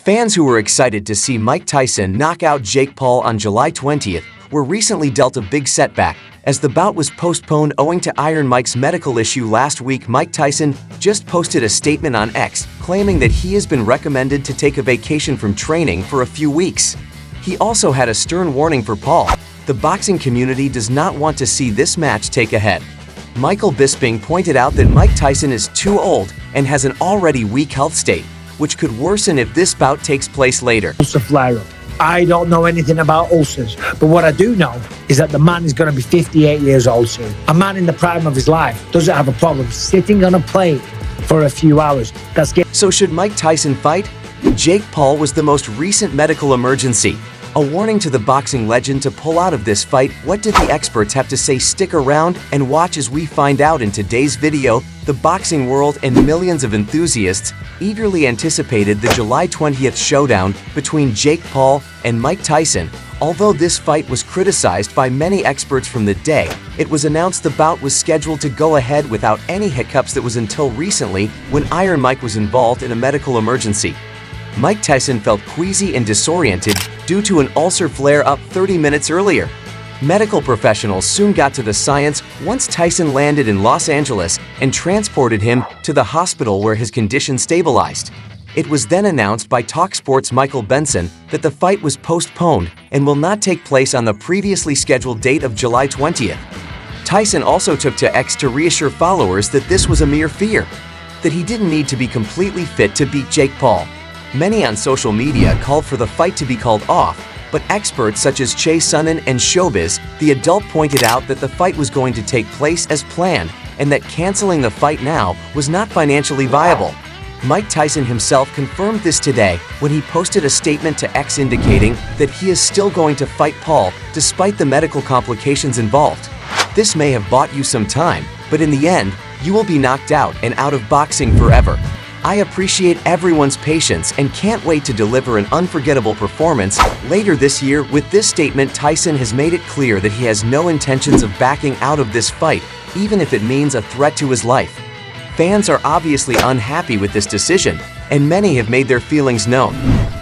Fans who were excited to see Mike Tyson knock out Jake Paul on July 20th were recently dealt a big setback as the bout was postponed owing to Iron Mike's medical issue last week. Mike Tyson just posted a statement on X claiming that he has been recommended to take a vacation from training for a few weeks. He also had a stern warning for Paul. The boxing community does not want to see this match take ahead. Michael Bisping pointed out that Mike Tyson is too old and has an already weak health state, which could worsen if this bout takes place later. Ulcer flare-up. I don't know anything about ulcers, but what I do know is that the man is going to be 58 years old soon. A man in the prime of his life doesn't have a problem sitting on a plane for a few hours. So should Mike Tyson fight? Jake Paul was the most recent medical emergency. A warning to the boxing legend to pull out of this fight. What did the experts have to say? Stick around and watch as we find out in today's video. The boxing world and millions of enthusiasts eagerly anticipated the July 20th showdown between Jake Paul and Mike Tyson. Although this fight was criticized by many experts from the day, it was announced the bout was scheduled to go ahead without any hiccups. That was until recently when Iron Mike was involved in a medical emergency. Mike Tyson felt queasy and disoriented due to an ulcer flare-up 30 minutes earlier. Medical professionals soon got to the science once Tyson landed in Los Angeles and transported him to the hospital where his condition stabilized. It was then announced by TalkSport's Michael Benson that the fight was postponed and will not take place on the previously scheduled date of July 20th. Tyson also took to X to reassure followers that this was a mere fear, that he didn't need to be completely fit to beat Jake Paul. Many on social media called for the fight to be called off, but experts such as Chase Sonnen and Showbiz, the adult, pointed out that the fight was going to take place as planned and that canceling the fight now was not financially viable. Mike Tyson himself confirmed this today when he posted a statement to X indicating that he is still going to fight Paul despite the medical complications involved. This may have bought you some time, but in the end, you will be knocked out and out of boxing forever. I appreciate everyone's patience and can't wait to deliver an unforgettable performance later this year. With this statement, Tyson has made it clear that he has no intentions of backing out of this fight, even if it means a threat to his life. Fans are obviously unhappy with this decision, and many have made their feelings known.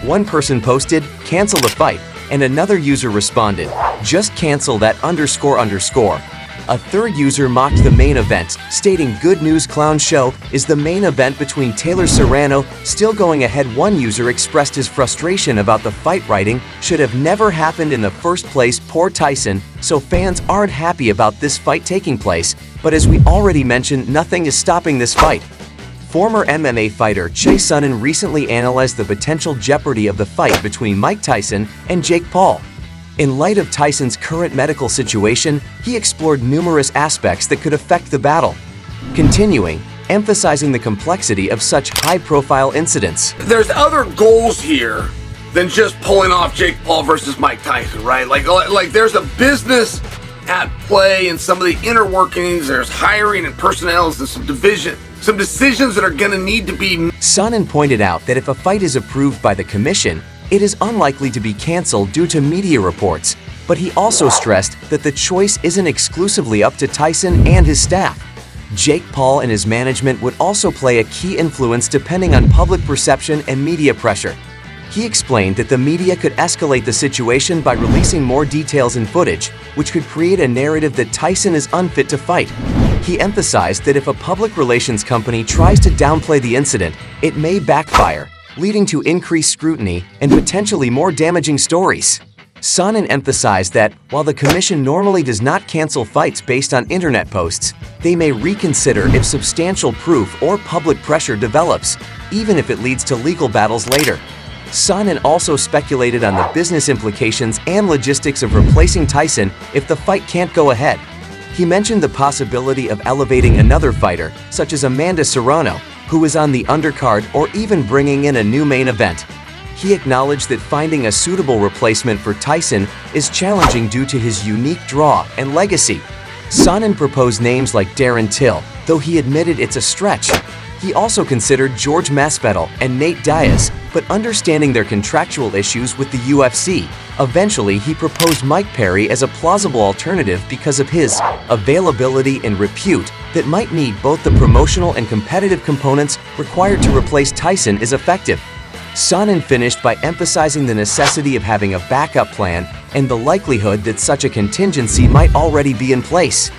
One person posted, "Cancel the fight," and another user responded, "Just cancel that __." A third user mocked the main event, stating, "Good news, clown show is the main event between Taylor Serrano still going ahead." One user expressed his frustration about the fight writing should have never happened in the first place. Poor Tyson. So fans aren't happy about this fight taking place, but as we already mentioned, nothing is stopping this fight. Former MMA fighter Chase Sonnen recently analyzed the potential jeopardy of the fight between Mike Tyson and Jake Paul. In light of Tyson's current medical situation, he explored numerous aspects that could affect the battle, continuing, emphasizing the complexity of such high-profile incidents. There's other goals here than just pulling off Jake Paul versus Mike Tyson, right? Like there's a business at play and some of the inner workings. There's hiring and personnel, and some decisions that are going to need to be. Sonnen pointed out that if a fight is approved by the commission, it is unlikely to be canceled due to media reports, but he also stressed that the choice isn't exclusively up to Tyson and his staff. Jake Paul and his management would also play a key influence depending on public perception and media pressure. He explained that the media could escalate the situation by releasing more details and footage, which could create a narrative that Tyson is unfit to fight. He emphasized that if a public relations company tries to downplay the incident, it may backfire, leading to increased scrutiny and potentially more damaging stories. Sonnen emphasized that, while the commission normally does not cancel fights based on internet posts, they may reconsider if substantial proof or public pressure develops, even if it leads to legal battles later. Sonnen also speculated on the business implications and logistics of replacing Tyson if the fight can't go ahead. He mentioned the possibility of elevating another fighter, such as Amanda Serrano, who is on the undercard, or even bringing in a new main event. He acknowledged that finding a suitable replacement for Tyson is challenging due to his unique draw and legacy. Sonnen proposed names like Darren Till, though he admitted it's a stretch. He also considered George Masvidal and Nate Diaz, but understanding their contractual issues with the UFC, eventually he proposed Mike Perry as a plausible alternative because of his availability and repute that might meet both the promotional and competitive components required to replace Tyson is effective. Sonnen finished by emphasizing the necessity of having a backup plan and the likelihood that such a contingency might already be in place.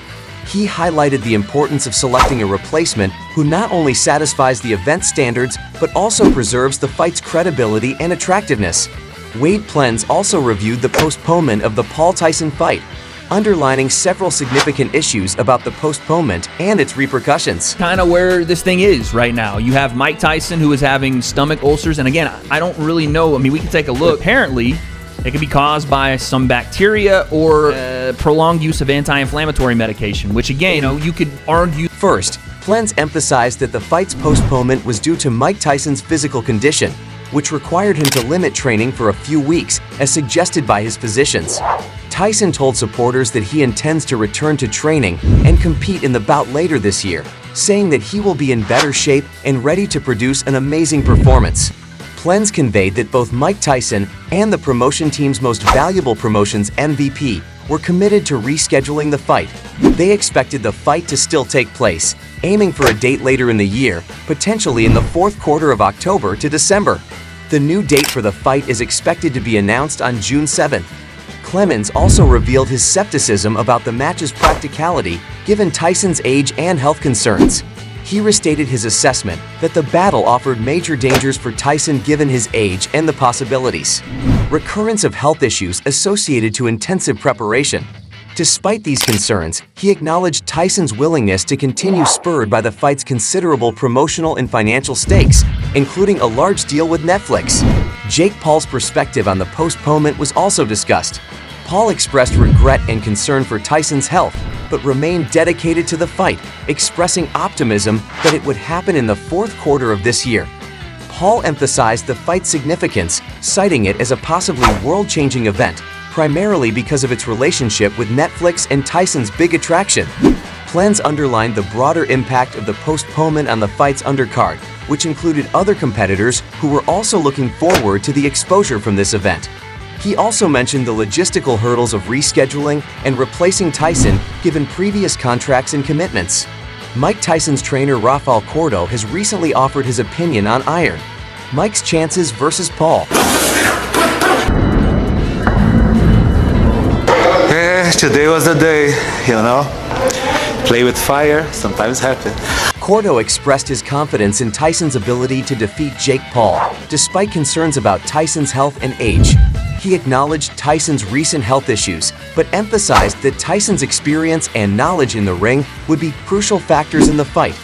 He highlighted the importance of selecting a replacement who not only satisfies the event standards but also preserves the fight's credibility and attractiveness. Wade Plens also reviewed the postponement of the Paul Tyson fight, underlining several significant issues about the postponement and its repercussions. Kind of where this thing is right now. You have Mike Tyson, who is having stomach ulcers, and again, I don't really know. I mean, we can take a look. Apparently, it can be caused by some bacteria or prolonged use of anti-inflammatory medication, which again, you could argue. First, Plens emphasized that the fight's postponement was due to Mike Tyson's physical condition, which required him to limit training for a few weeks, as suggested by his physicians. Tyson told supporters that he intends to return to training and compete in the bout later this year, saying that he will be in better shape and ready to produce an amazing performance. Plens conveyed that both Mike Tyson and the promotion team's most valuable promotions MVP were committed to rescheduling the fight. They expected the fight to still take place, aiming for a date later in the year, potentially in the fourth quarter of October to December. The new date for the fight is expected to be announced on June 7th. Clemens also revealed his skepticism about the match's practicality given Tyson's age and health concerns. He restated his assessment that the battle offered major dangers for Tyson given his age and the possibilities. Recurrence of health issues associated to intensive preparation. Despite these concerns, he acknowledged Tyson's willingness to continue spurred by the fight's considerable promotional and financial stakes, including a large deal with Netflix. Jake Paul's perspective on the postponement was also discussed. Paul expressed regret and concern for Tyson's health, but remained dedicated to the fight, expressing optimism that it would happen in the fourth quarter of this year. Paul emphasized the fight's significance, citing it as a possibly world-changing event, primarily because of its relationship with Netflix and Tyson's big attraction. Plens underlined the broader impact of the postponement on the fight's undercard, which included other competitors who were also looking forward to the exposure from this event. He also mentioned the logistical hurdles of rescheduling and replacing Tyson given previous contracts and commitments. Mike Tyson's trainer Rafael Cordo has recently offered his opinion on Iron. Mike's chances versus Paul. Today was the day, Play with fire, sometimes happen. Cordo expressed his confidence in Tyson's ability to defeat Jake Paul, despite concerns about Tyson's health and age. He acknowledged Tyson's recent health issues, but emphasized that Tyson's experience and knowledge in the ring would be crucial factors in the fight.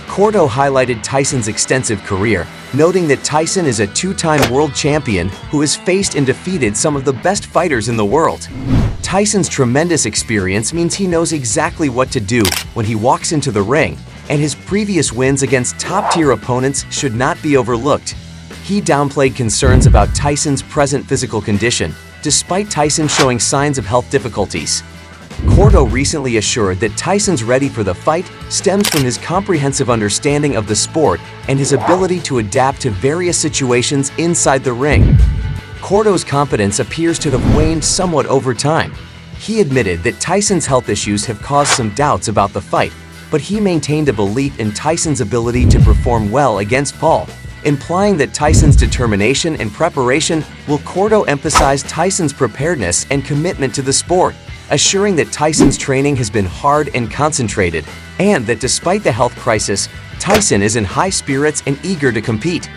Cordo highlighted Tyson's extensive career, noting that Tyson is a two-time world champion who has faced and defeated some of the best fighters in the world. Tyson's tremendous experience means he knows exactly what to do when he walks into the ring, and his previous wins against top-tier opponents should not be overlooked. He downplayed concerns about Tyson's present physical condition, despite Tyson showing signs of health difficulties. Cordo recently assured that Tyson's ready for the fight stems from his comprehensive understanding of the sport and his ability to adapt to various situations inside the ring. Cordo's confidence appears to have waned somewhat over time. He admitted that Tyson's health issues have caused some doubts about the fight, but he maintained a belief in Tyson's ability to perform well against Paul, implying that Tyson's determination and preparation will. Cordo emphasized Tyson's preparedness and commitment to the sport, assuring that Tyson's training has been hard and concentrated, and that despite the health crisis, Tyson is in high spirits and eager to compete.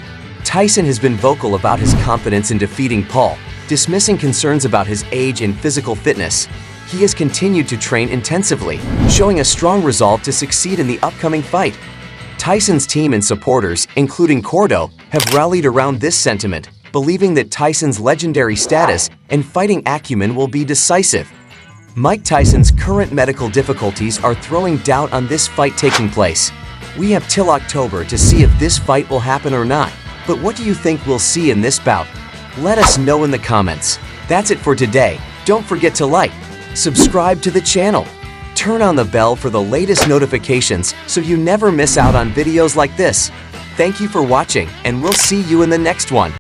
Tyson has been vocal about his confidence in defeating Paul, dismissing concerns about his age and physical fitness. He has continued to train intensively, showing a strong resolve to succeed in the upcoming fight. Tyson's team and supporters, including Cordo, have rallied around this sentiment, believing that Tyson's legendary status and fighting acumen will be decisive. Mike Tyson's current medical difficulties are throwing doubt on this fight taking place. We have till October to see if this fight will happen or not, but what do you think we'll see in this bout? Let us know in the comments. That's it for today. Don't forget to like, subscribe to the channel, turn on the bell for the latest notifications so you never miss out on videos like this. Thank you for watching, and we'll see you in the next one.